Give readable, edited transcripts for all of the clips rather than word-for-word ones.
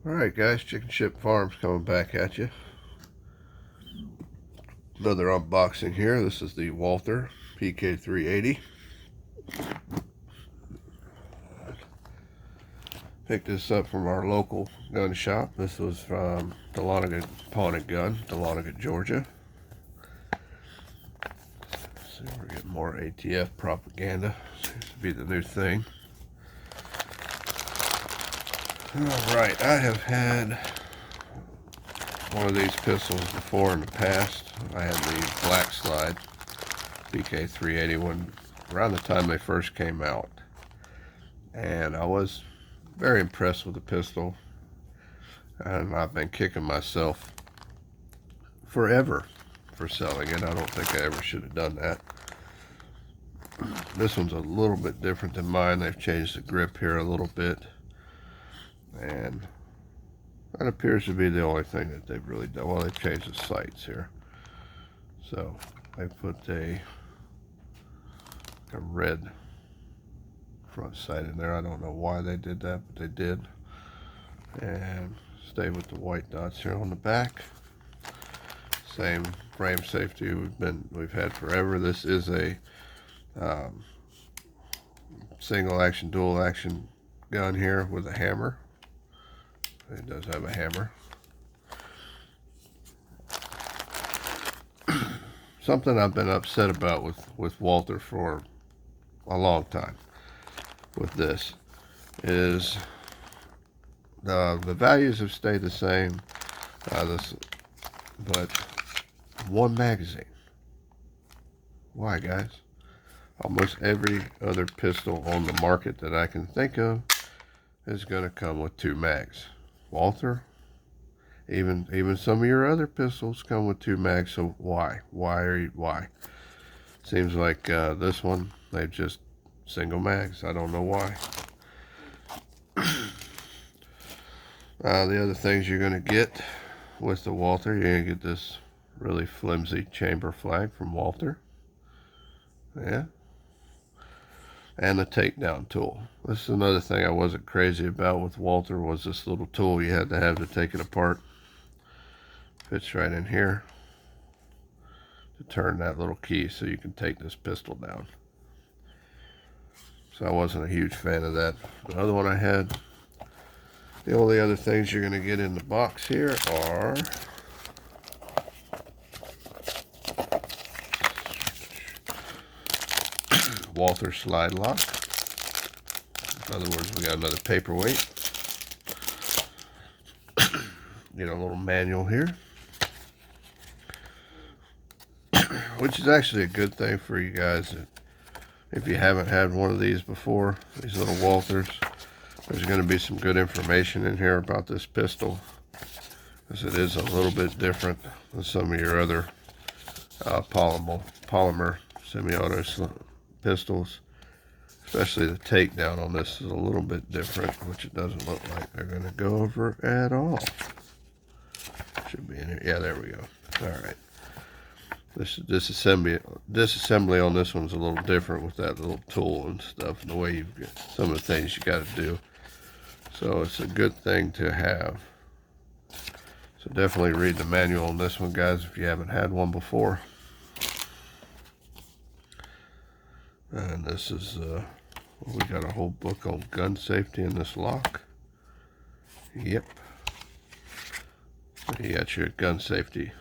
Alright guys, Chicken Ship Farms coming back at you. Another unboxing here. This is the Walther PK380. Picked this up from our local gun shop. This was from Dahlonega Pawn & Gun, Dahlonega, Georgia. So we're getting more ATF propaganda. Seems to be the new thing. Alright, I have had one of these pistols before in the past. I had the Black Slide PK380 one around the time they first came out, and I was very impressed with the pistol, and I've been kicking myself forever for selling it. I don't think I ever should have done that. This one's a little bit different than mine. They've changed the grip here a little bit, and that appears to be the only thing that they've really done. Well, they've changed the sights here. So they put a red front sight in there. I don't know why they did that, but they did. And stay with the white dots here on the back. Same frame safety we've had forever. This is a single action, dual action gun here with a hammer. It does have a hammer. Something I've been upset about with Walther for a long time with this is the values have stayed the same, but one magazine. Why, guys? Almost every other pistol on the market that I can think of is going to come with 2 mags. Walther, even some of your other pistols come with 2 mags. So why? Why? Seems like this one, they've just single mags. I don't know why. The other things you're going to get with the Walther, you're going to get this really flimsy chamber flag from Walther. Yeah. And the takedown tool. This is another thing I wasn't crazy about with Walther, was this little tool you had to have to take it apart. Fits right in here to turn that little key so you can take this pistol down. So I wasn't a huge fan of that. The other one I had, the only other things you're going to get in the box here are Walther slide lock. In other words, we got another paperweight. Get a little manual here, which is actually a good thing for you guys. If you haven't had one of these before, these little Walthers, there's going to be some good information in here about this pistol, because it is a little bit different than some of your other polymer semi-auto pistols. Especially the takedown on this is a little bit different, which it doesn't look like they're going to go over at all. Should be in here. Yeah, there we go. All right. This disassembly on this one's a little different with that little tool and stuff, and the way you've got some of the things you got to do. So it's a good thing to have. So definitely read the manual on this one, guys, if you haven't had one before. And this is, we got a whole book on gun safety in this lock. Yep. So you got your gun safety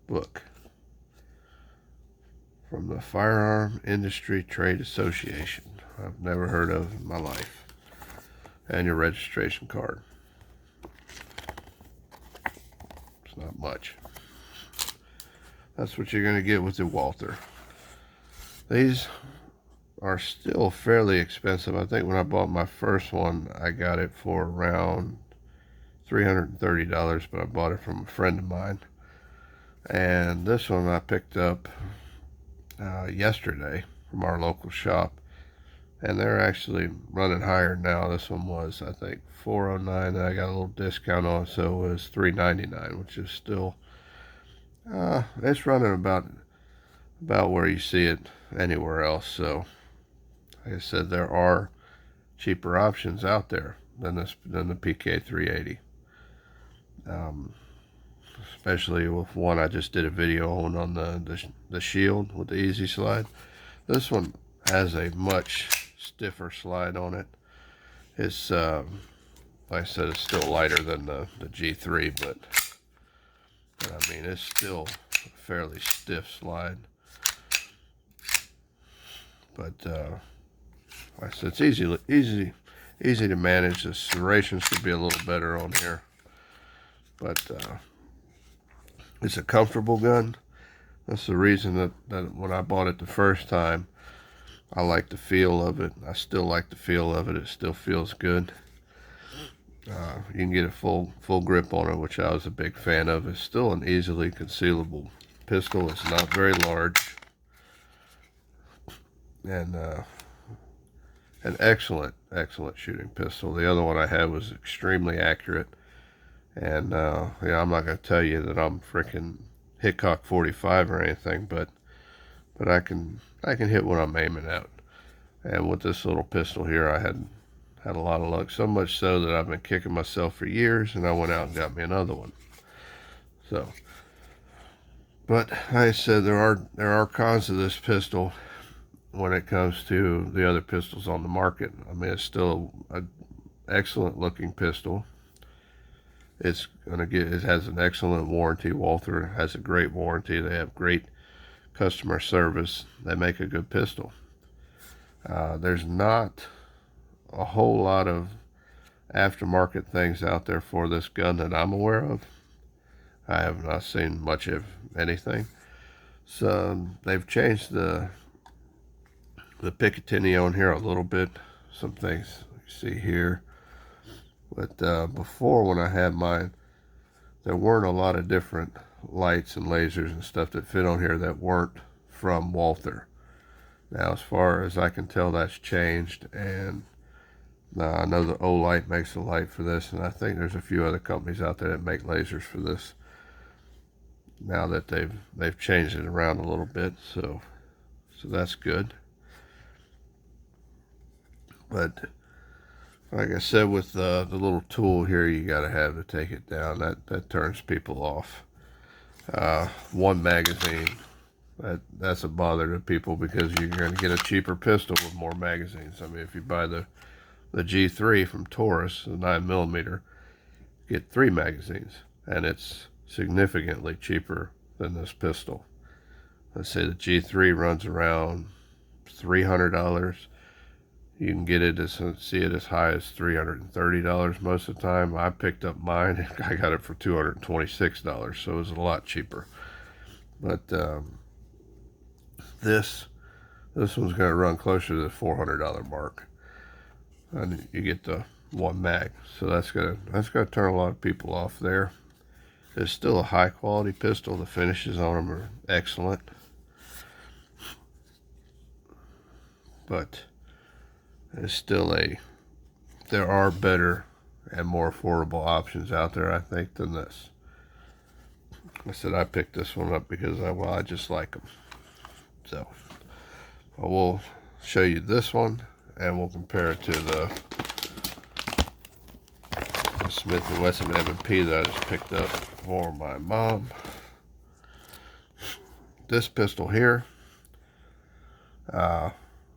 book from the Firearm Industry Trade Association. I've never heard of in my life. And your registration card. It's not much. That's what you're going to get with the Walther. These are still fairly expensive. I think when I bought my first one, I got it for around $330, but I bought it from a friend of mine. And this one I picked up yesterday from our local shop, and they're actually running higher now. This one was, I think, $409, and I got a little discount on it, so it was $399, which is still it's running about where you see it anywhere else. So like I said, there are cheaper options out there than the PK380. Especially with one I just did a video on the shield with the easy slide. This one has a much stiffer slide on it. It's like I said, it's still lighter than the G3, but I mean, it's still a fairly stiff slide. But like I said, it's easy to manage. The serrations could be a little better on here, but it's a comfortable gun. That's the reason that when I bought it the first time, I like the feel of it. I still like the feel of it. It still feels good. You can get a full grip on it, which I was a big fan of. It's still an easily concealable pistol. It's not very large, and an excellent shooting pistol. The other one I had was extremely accurate, and yeah, I'm not going to tell you that I'm freaking Hickok 45 or anything, but I can hit what I'm aiming at. And with this little pistol here, I had a lot of luck, so much so that I've been kicking myself for years, and I went out and got me another one. So, but like I said, there are cons to this pistol when it comes to the other pistols on the market. I mean, it's still an excellent looking pistol. It has an excellent warranty. Walther has a great warranty. They have great customer service. They make a good pistol. There's not a whole lot of aftermarket things out there for this gun that I'm aware of. I have not seen much of anything. So they've changed the Picatinny on here a little bit. Some things you see here. But before, when I had mine, there weren't a lot of different lights and lasers and stuff that fit on here that weren't from Walther. Now, as far as I can tell, that's changed, and I know the Olight makes a light for this, and I think there's a few other companies out there that make lasers for this. Now that they've changed it around a little bit, so that's good. But like I said, with the little tool here, you got to have to take it down. That turns people off. One magazine. That's a bother to people because you're going to get a cheaper pistol with more magazines. I mean, if you buy the G3 from Taurus, the 9mm, get 3 magazines, and it's significantly cheaper than this pistol. Let's say the G3 runs around $300. You can get it see it as high as $330 most of the time. I picked up mine. I got it for $226, so it was a lot cheaper. But this one's going to run closer to the $400 mark, and you get the one mag. So that's gonna turn a lot of people off there. It's still a high quality pistol. The finishes on them are excellent, but it's still there are better and more affordable options out there, I think, than this. I said I picked this one up because I just like them. So I will show you this one, and we'll compare it to the Smith & Wesson M&P that I just picked up for my mom. This pistol here,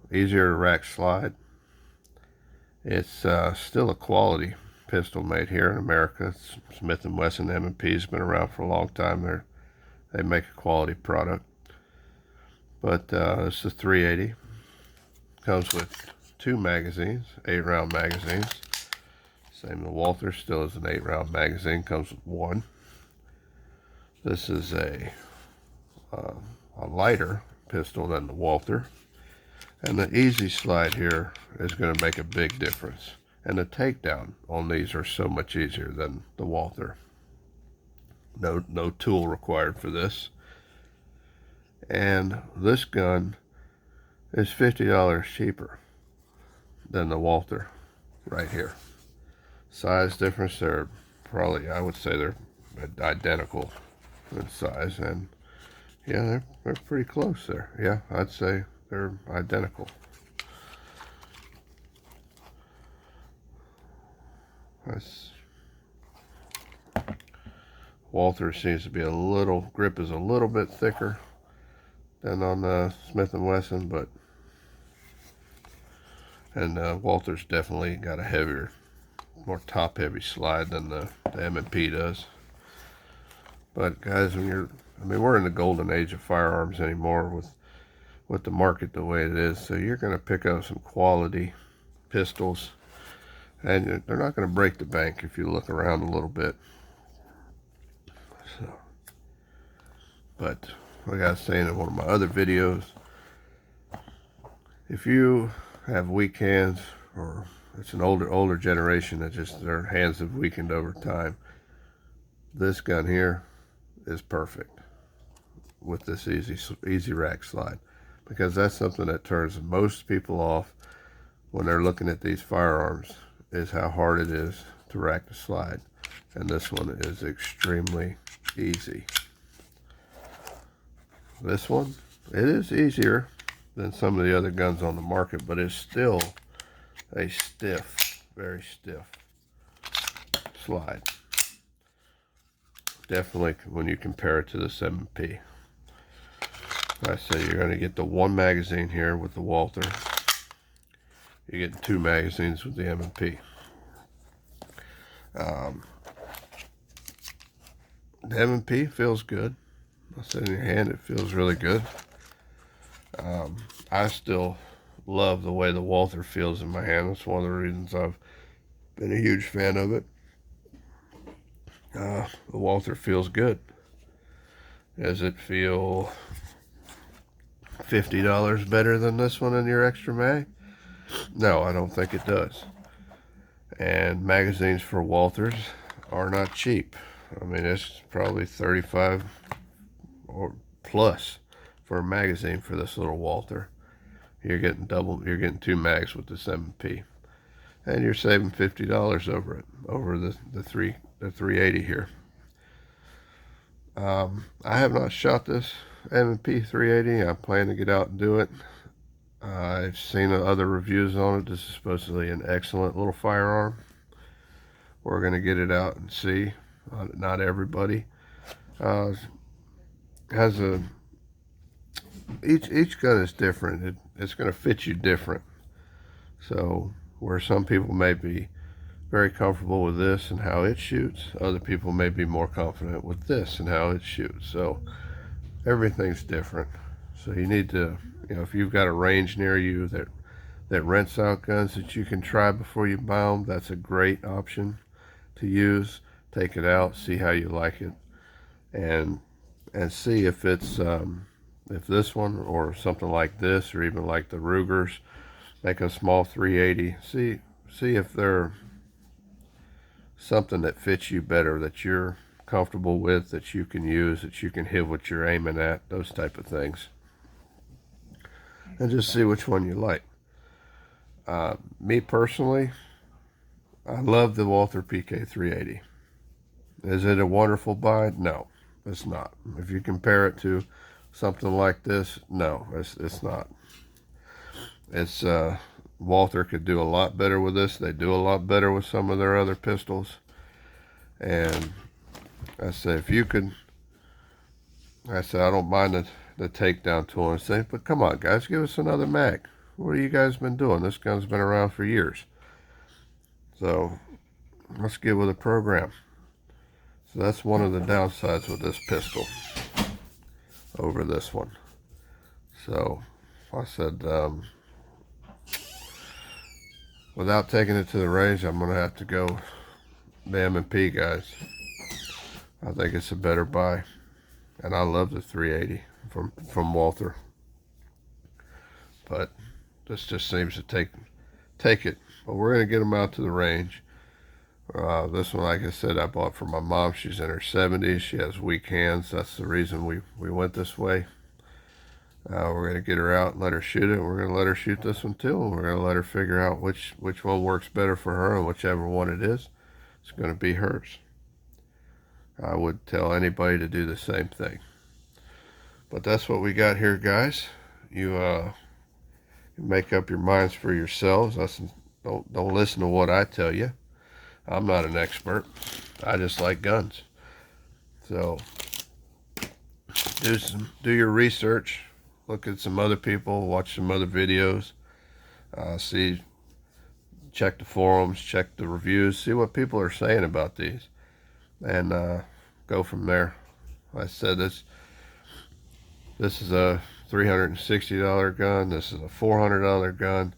easier to rack slide. It's still a quality pistol made here in America. Smith & Wesson M&P has been around for a long time. They make a quality product. But it's a 380. Comes with 2 magazines, 8-round magazines. Same with Walther, still is an 8-round magazine. Comes with 1. This is a lighter pistol than the Walther. And the easy slide here is going to make a big difference. And the takedown on these are so much easier than the Walther. No tool required for this. And this gun is $50 cheaper than the Walther right here. Size difference, they're probably, I would say they're identical in size. And yeah, they're pretty close there. Yeah, I'd say they're identical. Walther seems to be grip is a little bit thicker than on the Smith & Wesson, but Walther's definitely got a heavier, more top-heavy slide than the M&P does. But guys, we're in the golden age of firearms anymore with the market the way it is, so you're going to pick up some quality pistols, and they're not going to break the bank if you look around a little bit. So, but like I was saying in one of my other videos, if you have weak hands, or it's an older generation that just their hands have weakened over time, this gun here is perfect with this easy rack slide, because that's something that turns most people off when they're looking at these firearms, is how hard it is to rack the slide, and this one is extremely easy. This one, it is easier than some of the other guns on the market, but it's still a very stiff slide. Definitely when you compare it to this M&P. I say you're going to get the one magazine here with the Walther. You're getting 2 magazines with the M&P. The M&P feels good. I said in your hand, it feels really good. I still love the way the Walther feels in my hand. That's one of the reasons I've been a huge fan of it. The Walther feels good. Does it feel $50 better than this one in your extra mag? No, I don't think it does. And magazines for Walthers are not cheap. I mean, it's probably $35 or plus for a magazine for this little Walther. You're getting 2 mags with this M&P, and you're saving $50 over the 380 here. I have not shot this M&P 380. I plan to get out and do it. I've seen other reviews on it. This is supposedly an excellent little firearm. We're going to get it out and see. Not everybody has each gun is different. It's going to fit you different. So where some people may be very comfortable with this and how it shoots, other people may be more confident with this and how it shoots. So everything's different. So you need to, if you've got a range near you that rents out guns that you can try before you buy them, that's a great option to use. Take it out, see how you like it, and see if it's if this one or something like this, or even like the Rugers, make a small 380. See if they're something that fits you better, that you're comfortable with, that you can use, that you can hit what you're aiming at, those type of things, and just see which one you like. Me personally, I love the Walther PK380. Is it a wonderful buy? No, it's not. If you compare it to something like this, no, it's not. It's Walther could do a lot better with this. They do a lot better with some of their other pistols. And I say, if you could, I said, I don't mind the takedown tool, and say, but come on, guys, give us another mag. What have you guys been doing? This gun's been around for years. So let's get with the program. So that's one of the downsides with this pistol over this one. So I said, without taking it to the range, I'm going to have to go the M&P, guys. I think it's a better buy. And I love the 380 from Walther. But this just seems to take it. But we're going to get them out to the range. This one, like I said, I bought for my mom. She's in her 70s. She has weak hands. That's the reason we went this way. We're going to get her out and let her shoot it. We're going to let her shoot this one too. And we're going to let her figure out which one works better for her, and whichever one it is, it's going to be hers. I would tell anybody to do the same thing. But that's what we got here, guys. You make up your minds for yourselves. Don't listen to what I tell you. I'm not an expert. I just like guns. So do your research, look at some other people, watch some other videos, check the forums, check the reviews, see what people are saying about these, and go from there. Like I said, this is a $360 gun. This is a $400 gun.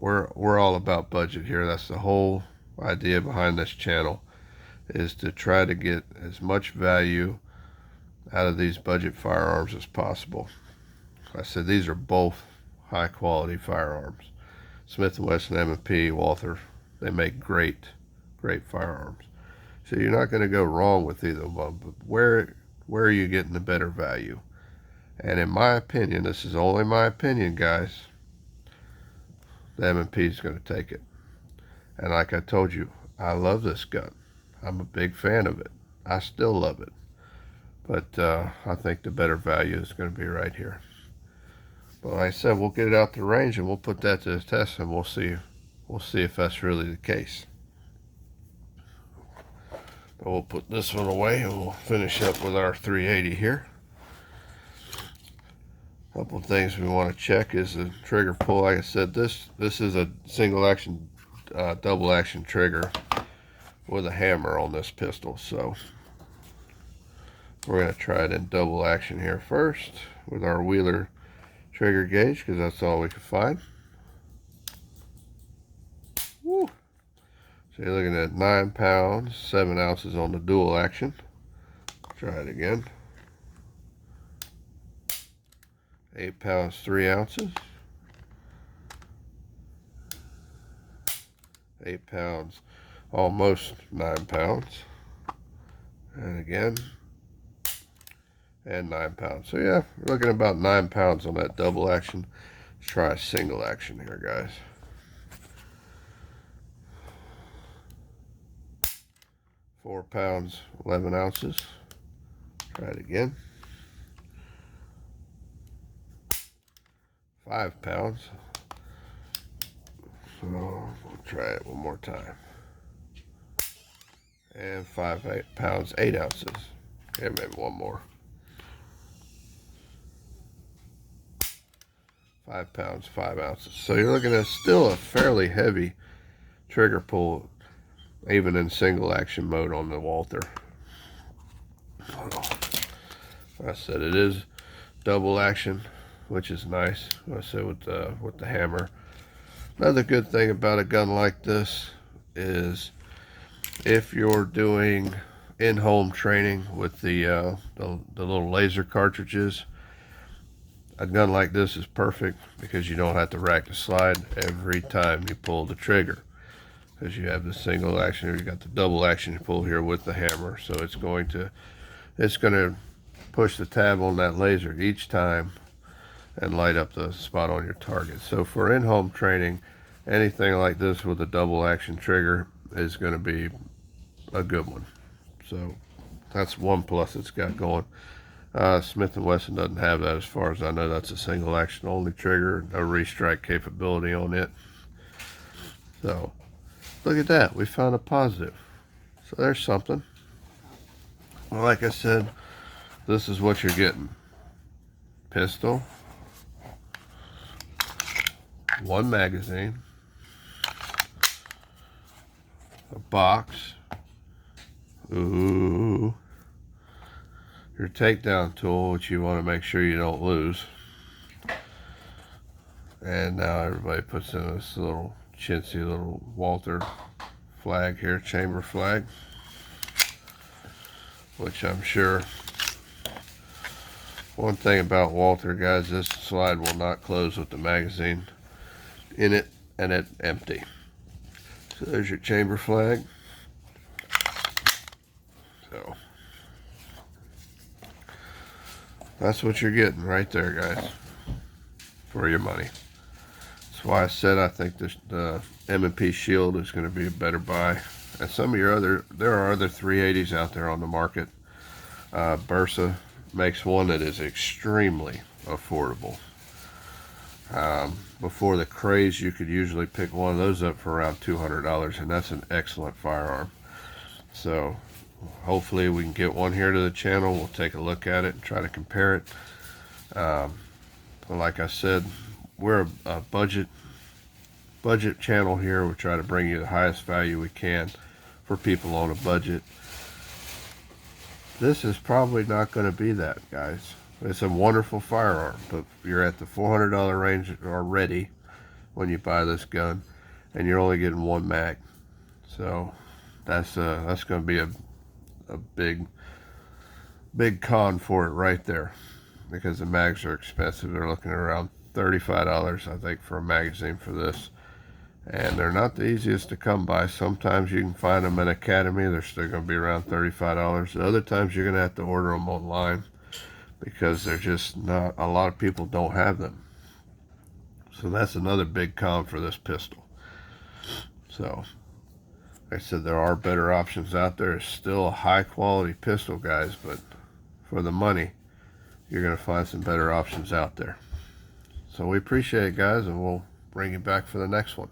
We're all about budget here. That's the whole idea behind this channel, is to try to get as much value out of these budget firearms as possible. Like I said, these are both high quality firearms. Smith & Wesson M&P, Walther, they make great firearms. So you're not going to go wrong with either of them. But where are you getting the better value? And in my opinion, this is only my opinion, guys, the M&P is going to take it. And like I told you, I love this gun. I'm a big fan of it. I still love it. But I think the better value is going to be right here. But like I said, we'll get it out the range and we'll put that to the test, and we'll see if that's really the case. But we'll put this one away and we'll finish up with our 380 here. A couple of things we want to check is the trigger pull. Like I said, this is a single action, double action trigger with a hammer on this pistol. So we're going to try it in double action here first with our Wheeler trigger gauge, because that's all we can find. Woo. So you're looking at 9 pounds, 7 ounces on the dual action. Try it again. 8 pounds, 3 ounces. 8 pounds, almost 9 pounds. And again, and 9 pounds. So yeah, we're looking at about 9 pounds on that double action. Let's try a single action here, guys. 4 pounds, 11 ounces. Try it again. 5 pounds. So we'll try it one more time. And 8 pounds, 8 ounces. Okay, maybe one more. 5 pounds, 5 ounces. So you're looking at still a fairly heavy trigger pull, even in single action mode on the Walther. I said it is double action, which is nice. I said with the hammer. Another good thing about a gun like this is if you're doing in-home training with the little laser cartridges, a gun like this is perfect, because you don't have to rack the slide every time you pull the trigger, because you have the single action, you got the double action you pull here with the hammer. So it's going to push the tab on that laser each time and light up the spot on your target. So for in-home training, anything like this with a double action trigger is going to be a good one. So that's one plus it's got going. Smith & Wesson doesn't have that, as far as I know. That's a single action only trigger, no restrike capability on it. So look at that, we found a positive. So there's something. Well, like I said, this is what you're getting. Pistol, 1 magazine, a box, ooh, your takedown tool, which you want to make sure you don't lose. And now everybody puts in this little chintzy little Walther flag here, chamber flag, which I'm sure, one thing about Walther, guys, this slide will not close with the magazine in it and it's empty. So there's your chamber flag. So that's what you're getting right there, guys, for your money. That's why I said I think the M&P Shield is going to be a better buy. And some of your there are other 380s out there on the market. Bursa makes one that is extremely affordable. Before the craze, you could usually pick one of those up for around $200, and that's an excellent firearm. So Hopefully we can get one here to the channel. We'll take a look at it and try to compare it. But like I said, we're a budget channel here. We try to bring you the highest value we can for people on a budget. This is probably not going to be that, guys. It's a wonderful firearm, but you're at the $400 range already when you buy this gun, and you're only getting one mag. So that's going to be a big con for it right there, because the mags are expensive. They're looking at around $35, I think, for a magazine for this. And they're not the easiest to come by. Sometimes you can find them at Academy. They're still going to be around $35. Other times you're going to have to order them online, because they're just not, a lot of people don't have them. So that's another big con for this pistol. So, like I said, there are better options out there. It's still a high quality pistol, guys, but for the money, you're going to find some better options out there. So we appreciate it, guys, and we'll bring you back for the next one.